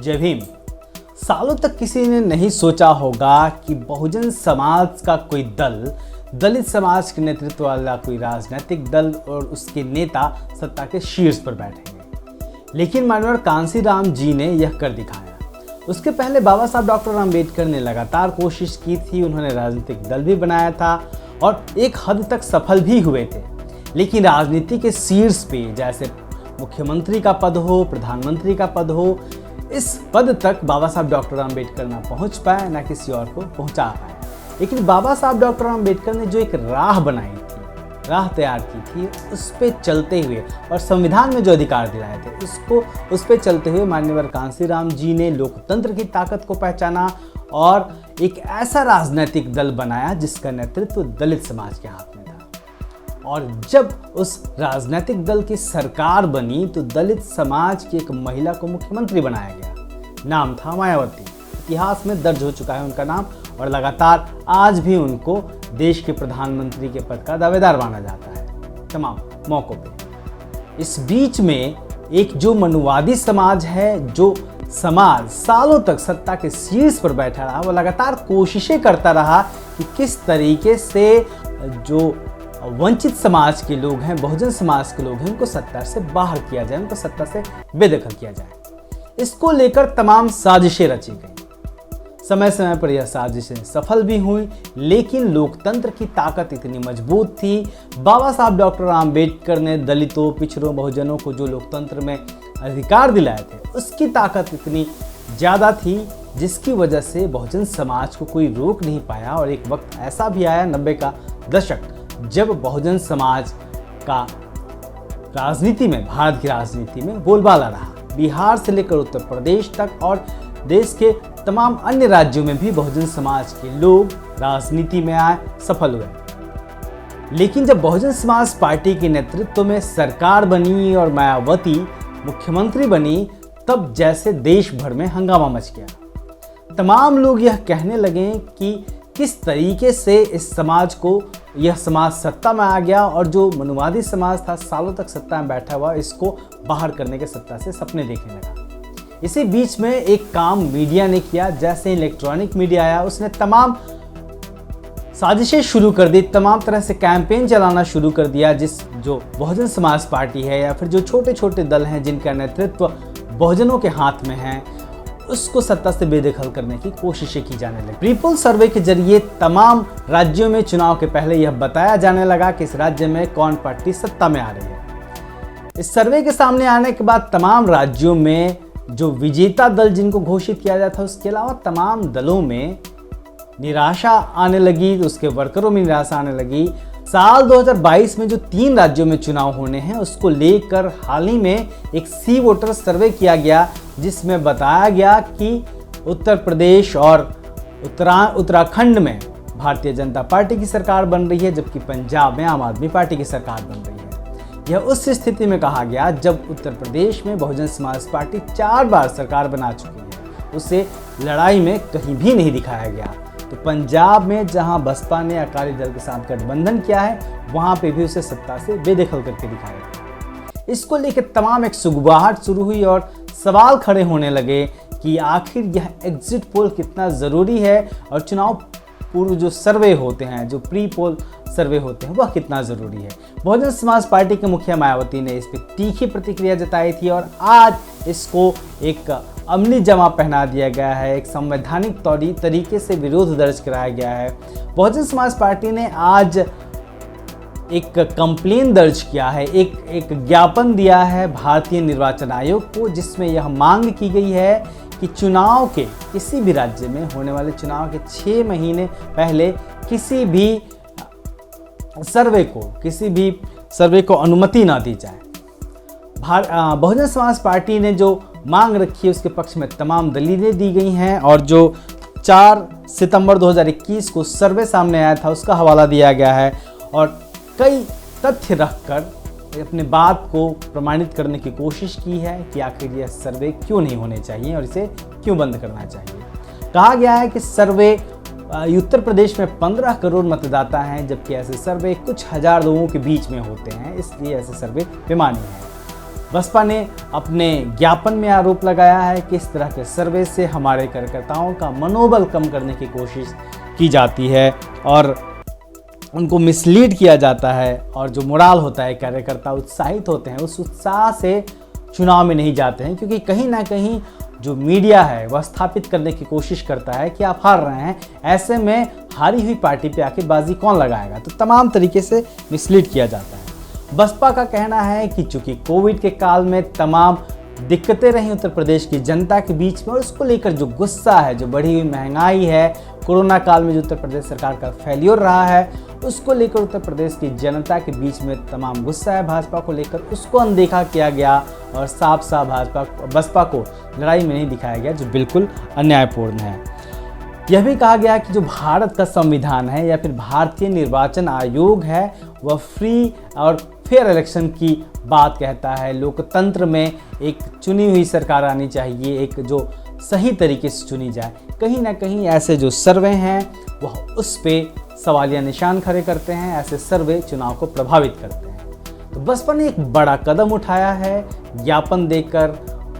जय भीम। सालों तक किसी ने नहीं सोचा होगा कि बहुजन समाज का कोई दल, दलित समाज के नेतृत्व वाला कोई राजनीतिक दल और उसके नेता सत्ता के शीर्ष पर बैठेंगे। लेकिन माननीय कांशीराम जी ने यह कर दिखाया। उसके पहले बाबा साहब डॉक्टर आम्बेडकर ने लगातार कोशिश की थी, उन्होंने राजनीतिक दल भी बनाया था और एक हद तक सफल भी हुए थे। लेकिन राजनीति के शीर्ष पे, जैसे मुख्यमंत्री का पद हो, प्रधानमंत्री का पद हो, इस पद तक बाबा साहब डॉक्टर आम्बेडकर ना पहुंच पाए, ना किसी और को पहुंचा पाए। लेकिन बाबा साहब डॉक्टर आम्बेडकर ने जो एक राह बनाई थी, राह तैयार की थी, उस पे चलते हुए और संविधान में जो अधिकार दिलाए थे उस पे चलते हुए माननीय कांशीराम जी ने लोकतंत्र की ताकत को पहचाना और एक ऐसा राजनीतिक दल बनाया जिसका नेतृत्व दलित समाज के हाथ में था। और जब उस राजनीतिक दल की सरकार बनी तो दलित समाज की एक महिला को मुख्यमंत्री बनाया गया। नाम था मायावती। इतिहास में दर्ज हो चुका है उनका नाम और लगातार आज भी उनको देश के प्रधानमंत्री के पद का दावेदार माना जाता है तमाम मौकों पे। इस बीच में एक जो मनुवादी समाज है, जो समाज सालों तक सत्ता के शीर्ष पर बैठा रहा, वो लगातार कोशिशें करता रहा कि किस तरीके से जो वंचित समाज के लोग हैं, बहुजन समाज के लोग हैं, उनको सत्ता से बाहर किया जाए, उनको सत्ता से बेदखल किया जाए। इसको लेकर तमाम साजिशें रची गई। समय समय पर यह साजिशें सफल भी हुई, लेकिन लोकतंत्र की ताकत इतनी मजबूत थी। बाबा साहब डॉक्टर आम्बेडकर ने दलितों, पिछड़ों, बहुजनों को जो लोकतंत्र में अधिकार दिलाए थे, उसकी ताकत इतनी ज़्यादा थी जिसकी वजह से बहुजन समाज को कोई रोक नहीं पाया। और एक वक्त ऐसा भी आया 90 का दशक, जब बहुजन समाज का राजनीति में, भारत की राजनीति में बोलबाला रहा। बिहार से लेकर उत्तर प्रदेश तक और देश के तमाम अन्य राज्यों में भी बहुजन समाज के लोग राजनीति में आए, सफल हुए। लेकिन जब बहुजन समाज पार्टी के नेतृत्व में सरकार बनी और मायावती मुख्यमंत्री बनी, तब जैसे देश भर में हंगामा मच गया। तमाम लोग यह कहने लगे कि किस तरीके से इस समाज को, यह समाज सत्ता में आ गया और जो मनुवादी समाज था सालों तक सत्ता में बैठा हुआ, इसको बाहर करने के सत्ता से सपने देखने लगा। इसी बीच में एक काम मीडिया ने किया। जैसे इलेक्ट्रॉनिक मीडिया आया, उसने तमाम साजिशें शुरू कर दी, तमाम तरह से कैंपेन चलाना शुरू कर दिया। जो बहुजन समाज पार्टी है या फिर जो छोटे छोटे दल हैं जिनका नेतृत्व बहुजनों के हाथ में है, उसको सत्ता से बेदखल करने की कोशिशें की जाने लगी। प्रीपोल सर्वे के जरिए तमाम राज्यों में चुनाव के पहले यह बताया जाने लगा कि इस राज्य में कौन पार्टी सत्ता में आ रही है। इस सर्वे के सामने आने के बाद तमाम राज्यों में जो विजेता दल जिनको घोषित किया जाता था, उसके अलावा तमाम दलों में निराशा आने लगी, उसके वर्करों में निराशा आने लगी। साल 2022 में जो 3 राज्यों में चुनाव होने हैं, उसको लेकर हाल ही में एक सी वोटर सर्वे किया गया, जिसमें बताया गया कि उत्तर प्रदेश और उत्तराखंड में भारतीय जनता पार्टी की सरकार बन रही है, जबकि पंजाब में आम आदमी पार्टी की सरकार बन रही है। यह उस स्थिति में कहा गया जब उत्तर प्रदेश में बहुजन समाज पार्टी 4 बार सरकार बना चुकी है, उसे लड़ाई में कहीं भी नहीं दिखाया गया। तो पंजाब में जहां बसपा ने अकाली दल के साथ गठबंधन किया है, वहां पे भी उसे सत्ता से बेदखल करके दिखाया गया। इसको लेकर तमाम एक सुगबुगाहट शुरू हुई और सवाल खड़े होने लगे कि आखिर यह एग्जिट पोल कितना ज़रूरी है और चुनाव पूर्व जो सर्वे होते हैं, जो प्री पोल सर्वे होते हैं, वह कितना ज़रूरी है। बहुजन समाज पार्टी के मुखिया मायावती ने इस पर तीखी प्रतिक्रिया जताई थी और आज इसको एक अमली जमा पहना दिया गया है, एक संवैधानिक तरीके से विरोध दर्ज कराया गया है। बहुजन समाज पार्टी ने आज एक कंप्लेन दर्ज किया है, एक ज्ञापन दिया है भारतीय निर्वाचन आयोग को, जिसमें यह मांग की गई है कि चुनाव के, किसी भी राज्य में होने वाले चुनाव के 6 महीने पहले किसी भी सर्वे को अनुमति ना दी जाए। बहुजन समाज पार्टी ने जो मांग रखी है उसके पक्ष में तमाम दलीलें दी गई हैं और जो 4 सितंबर 2021 को सर्वे सामने आया था उसका हवाला दिया गया है और कई तथ्य रखकर अपने बात को प्रमाणित करने की कोशिश की है कि आखिर यह सर्वे क्यों नहीं होने चाहिए और इसे क्यों बंद करना चाहिए। कहा गया है कि सर्वे उत्तर प्रदेश में 15 करोड़ मतदाता हैं, जबकि ऐसे सर्वे कुछ हजार लोगों के बीच में होते हैं, इसलिए ऐसे सर्वे बेमानी है। बसपा ने अपने ज्ञापन में आरोप लगाया है कि इस तरह के सर्वे से हमारे कार्यकर्ताओं का मनोबल कम करने की कोशिश की जाती है और उनको मिसलीड किया जाता है, और जो मोराल होता है, कार्यकर्ता उत्साहित होते हैं, उस उत्साह से चुनाव में नहीं जाते हैं, क्योंकि कहीं ना कहीं जो मीडिया है वह स्थापित करने की कोशिश करता है कि आप हार रहे हैं, ऐसे में हारी हुई पार्टी पे आखिर बाजी कौन लगाएगा। तो तमाम तरीके से मिसलीड किया जाता है। बसपा का कहना है कि चूंकि कोविड के काल में तमाम दिक्कतें रही उत्तर प्रदेश की जनता के बीच में, और उसको लेकर जो गुस्सा है, जो बढ़ी हुई महंगाई है, कोरोना काल में जो उत्तर प्रदेश सरकार का फेल्योर रहा है, उसको लेकर उत्तर प्रदेश की जनता के बीच में तमाम गुस्सा है भाजपा को लेकर, उसको अनदेखा किया गया और साफ साफ बसपा को लड़ाई में नहीं दिखाया गया, जो बिल्कुल अन्यायपूर्ण है। यह भी कहा गया कि जो भारत का संविधान है या फिर भारतीय निर्वाचन आयोग है, वह फ्री और फेयर इलेक्शन की बात कहता है। लोकतंत्र में एक चुनी हुई सरकार आनी चाहिए, एक जो सही तरीके से चुनी जाए। कहीं ना कहीं ऐसे जो सर्वे हैं वह उस पे सवालिया निशान खड़े करते हैं, ऐसे सर्वे चुनाव को प्रभावित करते हैं। तो बसपा ने एक बड़ा कदम उठाया है ज्ञापन देकर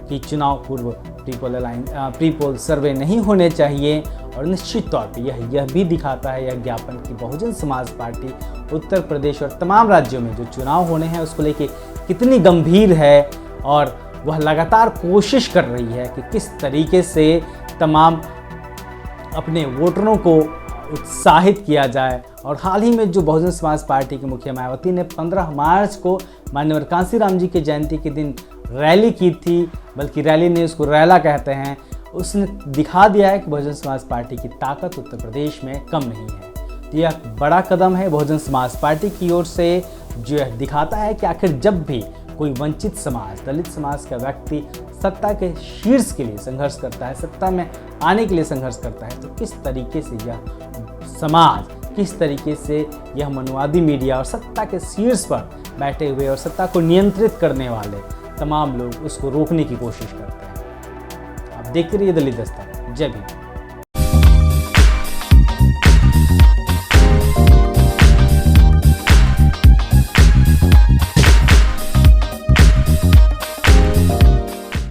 कि चुनाव पूर्व प्री पोल सर्वे नहीं होने चाहिए, और निश्चित तौर पे यह भी दिखाता है यह ज्ञापन कि बहुजन समाज पार्टी उत्तर प्रदेश और तमाम राज्यों में जो चुनाव होने हैं उसको लेके कितनी गंभीर है, और वह लगातार कोशिश कर रही है कि किस तरीके से तमाम अपने वोटरों को उत्साहित किया जाए। और हाल ही में जो बहुजन समाज पार्टी के मुखिया मायावती ने 15 मार्च को माननीय कांसीराम जी की जयंती के दिन रैली की थी, बल्कि रैली ने उसको रैला कहते हैं, उसने दिखा दिया है कि बहुजन समाज पार्टी की ताकत उत्तर प्रदेश में कम नहीं है। तो यह बड़ा कदम है बहुजन समाज पार्टी की ओर से, जो यह दिखाता है कि आखिर जब भी कोई वंचित समाज, दलित समाज का व्यक्ति सत्ता के शीर्ष के लिए संघर्ष करता है, सत्ता में आने के लिए संघर्ष करता है, तो किस तरीके से यह समाज, किस तरीके से यह मनुवादी मीडिया और सत्ता के शीर्ष पर बैठे हुए और सत्ता को नियंत्रित करने वाले तमाम लोग उसको रोकने की कोशिश करते हैं। आप देखते रहिए दलित दस्तक। जय भीम।